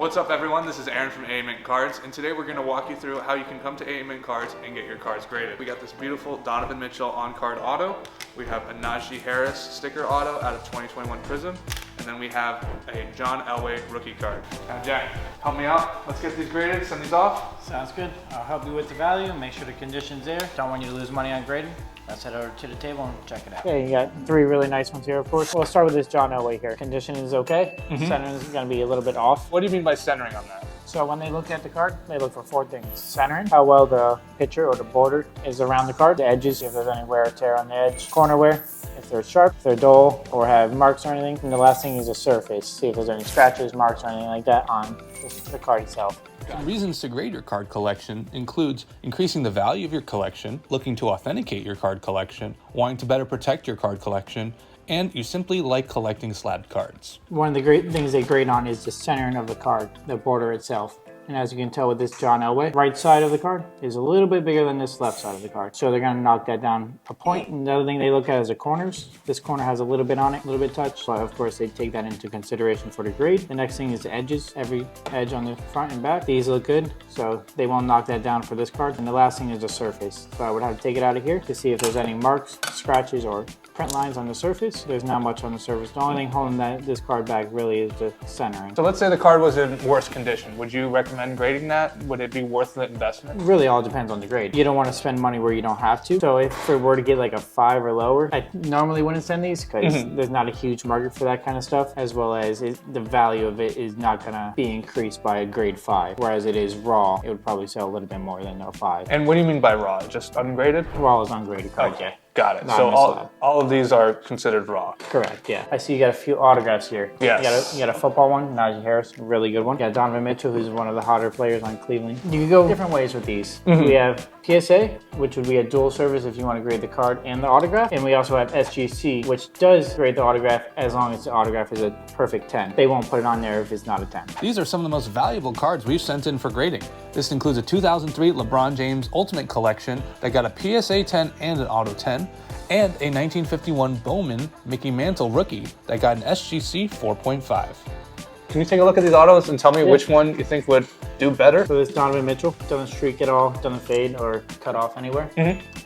What's up everyone, this is Aaron from AAMintCards, and today we're going to walk you through how you can come to AAMintCards and get your cards graded. We got this beautiful Donovan Mitchell on-card auto, we have a Najee Harris sticker auto out of 2021 Prism, and then we have a John Elway rookie card. Now Jack, help me out, let's get these graded, send these off. Sounds good. I'll help you with the value, make sure the condition's there. Don't want you to lose money on grading. Let's head over to the table and check it out. Okay, you got three really nice ones here, of course. We'll start with this John Elway here. Condition is okay. Centering is gonna be a little bit off. What do you mean by centering on that? So when they look at the card, they look for four things. Centering, how well the picture or the border is around the card. The edges, if there's any wear or tear on the edge. Corner wear, if they're sharp, if they're dull, or have marks or anything. And the last thing is the surface. See if there's any scratches, marks, or anything like that on the card itself. Reasons to grade your card collection includes increasing the value of your collection, looking to authenticate your card collection, wanting to better protect your card collection, and you simply like collecting slabbed cards. One of the great things they grade on is the centering of the card, the border itself. And as you can tell with this John Elway, right side of the card is a little bit bigger than this left side of the card. So they're gonna knock that down a point. And the other thing they look at is the corners. This corner has a little bit on it, a little bit touch. So of course they take that into consideration for the grade. The next thing is the edges, every edge on the front and back. These look good, so they won't knock that down for this card. And the last thing is the surface. So I would have to take it out of here to see if there's any marks, scratches, or print lines on the surface. There's not much on the surface. The only thing holding this card back really is the centering. So let's say the card was in worse condition. Would you recommend grading that? Would it be worth the investment? It really all depends on the grade. You don't want to spend money where you don't have to. So if it were to get like a 5 or lower, I normally wouldn't send these because there's not a huge market for that kind of stuff, as well as the value of it is not going to be increased by a grade 5. Whereas it is raw, it would probably sell a little bit more than a 5. And what do you mean by raw? Just ungraded? Raw is ungraded card, Okay. yeah. Got it. Not So in the slab. all of these are considered raw. Correct, yeah. I see you got a few autographs here. Yes. You got a football one, Najee Harris, really good one. You got Donovan Mitchell, who's one of the hotter players on Cleveland. You can go different ways with these. We have PSA, which would be a dual service if you want to grade the card and the autograph. And we also have SGC, which does grade the autograph as long as the autograph is a perfect 10. They won't put it on there if it's not a 10. These are some of the most valuable cards we've sent in for grading. This includes a 2003 LeBron James Ultimate Collection that got a PSA 10 and an Auto 10, and a 1951 Bowman Mickey Mantle rookie that got an SGC 4.5. Can you take a look at these autos and tell me which one you think would do better? So this Donovan Mitchell doesn't streak at all, doesn't fade or cut off anywhere.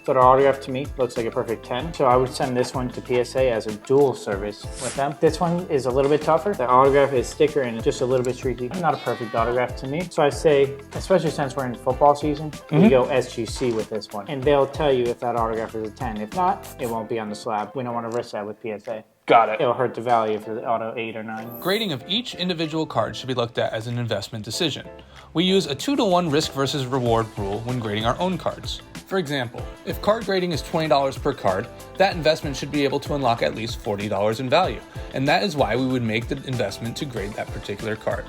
So the autograph to me looks like a perfect 10. So I would send this one to PSA as a dual service with them. This one is a little bit tougher. The autograph is thicker and just a little bit streaky. Not a perfect autograph to me. So I say, especially since we're in football season, we go SGC with this one. And they'll tell you if that autograph is a 10. If not, it won't be on the slab. We don't want to risk that with PSA. Got it. It'll hurt the value for the auto 8 or 9. Grading of each individual card should be looked at as an investment decision. We use a 2-to-1 risk versus reward rule when grading our own cards. For example, if card grading is $20 per card, that investment should be able to unlock at least $40 in value. And that is why we would make the investment to grade that particular card.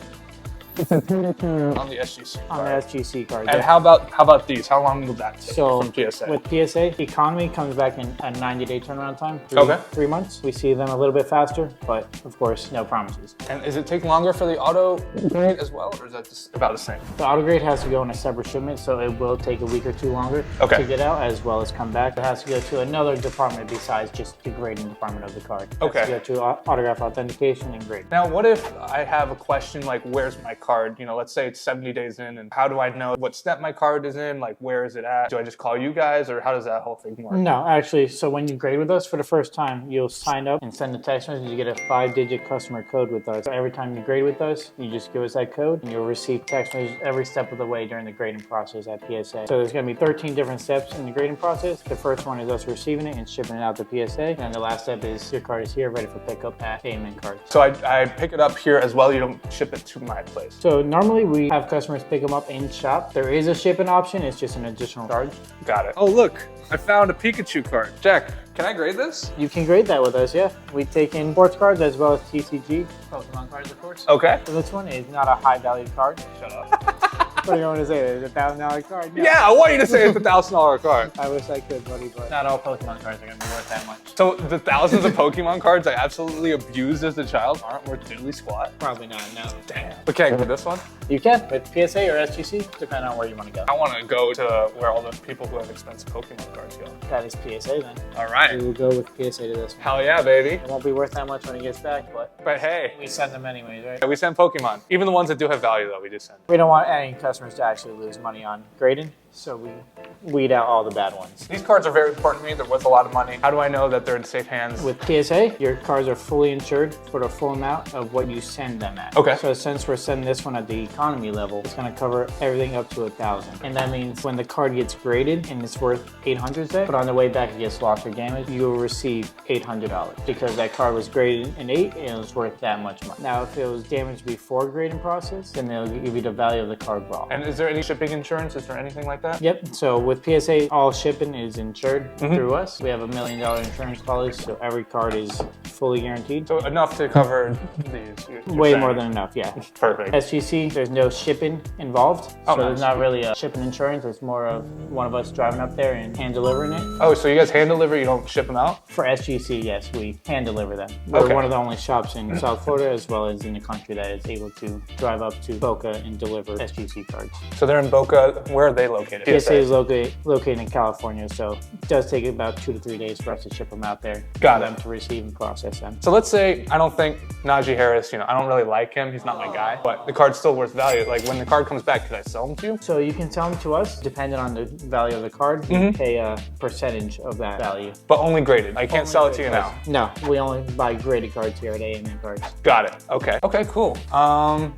On the SGC card. On the SGC card. And how about these? How long will that take from PSA? With PSA, Economy comes back in a 90-day turnaround time. 3 months. We see them a little bit faster, but of course, no promises. And does it take longer for the auto grade as well, or is that just about the same? The auto grade has to go in a separate shipment, so it will take a week or two longer to get out, as well as come back. It has to go to another department besides just the grading department of the card. It has to go to autograph authentication and grade. Now, what if I have a question like, where's my card? You know, let's say it's 70 days in, and how do I know what step my card is in? Like, where is it at? Do I just call you guys, or how does that whole thing work? No, actually, so when you grade with us for the first time, you'll sign up and send a text message. You get a 5-digit customer code with us. So every time you grade with us, you just give us that code, and you'll receive text messages every step of the way during the grading process at PSA. So there's going to be 13 different steps in the grading process. The first one is us receiving it and shipping it out to PSA, and the last step is your card is here, ready for pickup at AAMintCards. So I pick it up here as well. You don't ship it to my place. So normally we have customers pick them up in shop. There is a shipping option. It's just an additional charge. Got it. Oh, look, I found a Pikachu card. Jack, can I grade this? You can grade that with us, yeah. We take in sports cards as well as TCG, Pokemon cards, of course. Okay. So this one is not a high value card. Shut up. What are you going to say? It's a $1,000 card? No. Yeah, I want you to say it's a $1,000 card. I wish I could, buddy, but not all Pokemon cards are going to be worth that much. So the thousands of Pokemon cards I absolutely abused as a child aren't worth diddly squat? Probably not, no. Damn. Okay, with this one? You can with PSA or SGC, depending on where you want to go. I want to go to where all the people who have expensive Pokemon cards go. That is PSA then. All right. We will go with PSA to this one. Hell yeah, baby. It won't be worth that much when it gets back, but hey, we send them anyways, right? we send Pokemon. Even the ones that do have value, though, we just send. We don't want any customers to actually lose money on grading, so we weed out all the bad ones. These cards are very important to me. They're worth a lot of money. How do I know that they're in safe hands? With PSA, your cards are fully insured for the full amount of what you send them at. Okay. So since we're sending this one at the economy level, it's going to cover everything up to $1,000. And that means when the card gets graded and it's worth $800, say, but on the way back it gets lost or damaged, you will receive $800 because that card was graded in 8 and it was worth that much money. Now, if it was damaged before grading process, then they'll give you the value of the card raw. And is there any shipping insurance? Is there anything like that? Yep. So with PSA, all shipping is insured through us. We have $1 million insurance policy, so every card is fully guaranteed. So enough to cover these. you're Way saying. more than enough, yeah. Perfect. SGC, there's no shipping involved, so Oh, there's nice. not really a shipping insurance. It's more of one of us driving up there and hand delivering it. Oh, so you guys hand deliver, you don't ship them out? For SGC, yes, we hand deliver them. We're Okay. one of the only shops in South Florida as well as in the country that is able to drive up to Boca and deliver SGC cards. So they're in Boca. Where are they located? PSA is located in California, so it does take about 2 to 3 days for us to ship them out there. Got for it. them to receive and process them. So let's say I don't think Najee Harris, I don't really like him. He's not my guy, but the card's still worth value. Like when the card comes back, could I sell them to you? So you can sell them to us, depending on the value of the card. We pay a percentage of that value. But only graded. I can't Only sell it to you graded now. cards. No, we only buy graded cards here at AAMintCards. Got it. Okay. Okay, cool.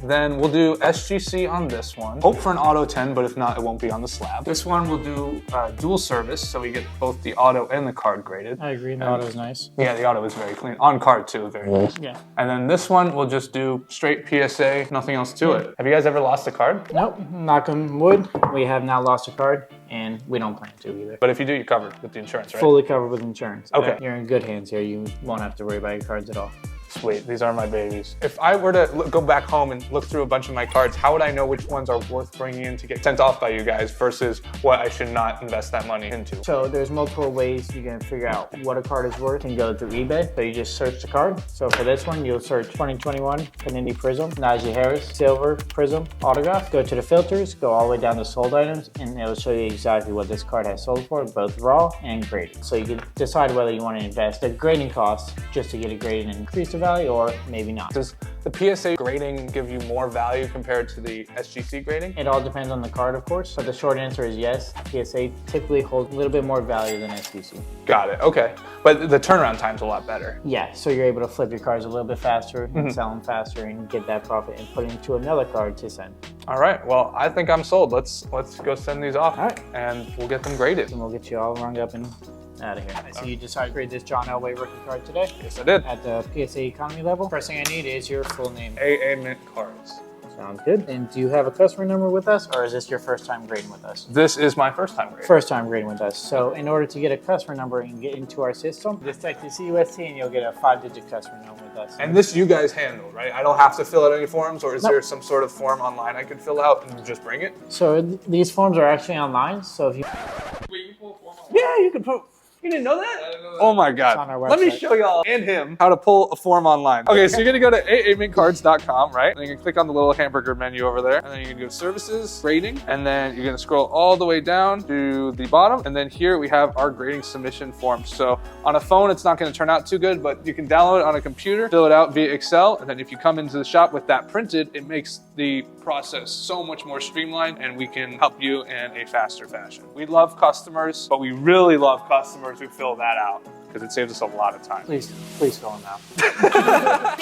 Then we'll do SGC on this one. Hope for an auto 10, but if not, it won't be on the slab. This one we'll do dual service, so we get both the auto and the card graded. I agree, the auto's nice. Yeah, the auto is very clean. On card too, very nice. Yeah. And then this one we'll just do straight PSA, nothing else to it. Have you guys ever lost a card? Nope, knock on wood, we have not lost a card, and we don't plan to either. But if you do, you're covered with the insurance, right? Fully covered with insurance. Okay. You're in good hands here. You won't have to worry about your cards at all. Sweet, these are my babies. If I were to go back home and look through a bunch of my cards, how would I know which ones are worth bringing in to get sent off by you guys versus what I should not invest that money into? So there's multiple ways you can figure out what a card is worth. You can go through eBay, so you just search the card. So for this one, you'll search 2021 Panini Prism, Najee Harris, Silver Prism Autograph. Go to the filters, go all the way down to sold items, and it'll show you exactly what this card has sold for, both raw and graded. So you can decide whether you want to invest the grading costs just to get it graded and increase the value, or maybe not. Does the PSA grading give you more value compared to the SGC grading? It all depends on the card, of course, but the short answer is yes. PSA typically holds a little bit more value than SGC. Got it, okay. But the turnaround time's a lot better. Yeah, so you're able to flip your cards a little bit faster and sell them faster and get that profit and put it into another card to send. All right, well, I think I'm sold. Let's go send these off, All right. and we'll get them graded. And we'll get you all rung up and out of here. So you decided to grade this John Elway rookie card today Yes, I did. at the PSA economy level. First thing I need is your full name. AAMintCards. Sounds good. And do you have a customer number with us, or is this your first time grading with us? This is my first time grading. First time grading with us. So in order to get a customer number and get into our system, just text the CUST and you'll get a 5-digit customer number with us. And this you guys handle, right? I don't have to fill out any forms, or is Nope. there some sort of form online I could fill out and just bring it? So these forms are actually online. So if you Yeah, you can put. You didn't know that? Oh my God. on our Let me website. show y'all and him how to pull a form online. Okay, so you're gonna go to AAMintCards.com, right? And then you're gonna click on the little hamburger menu over there. And then you're gonna go to services, grading, and then you're gonna scroll all the way down to the bottom. And then here we have our grading submission form. So on a phone, it's not gonna turn out too good, but you can download it on a computer, fill it out via Excel. And then if you come into the shop with that printed, it makes the process so much more streamlined, and we can help you in a faster fashion. We love customers, but we really love customers who fill that out because it saves us a lot of time. please fill them out.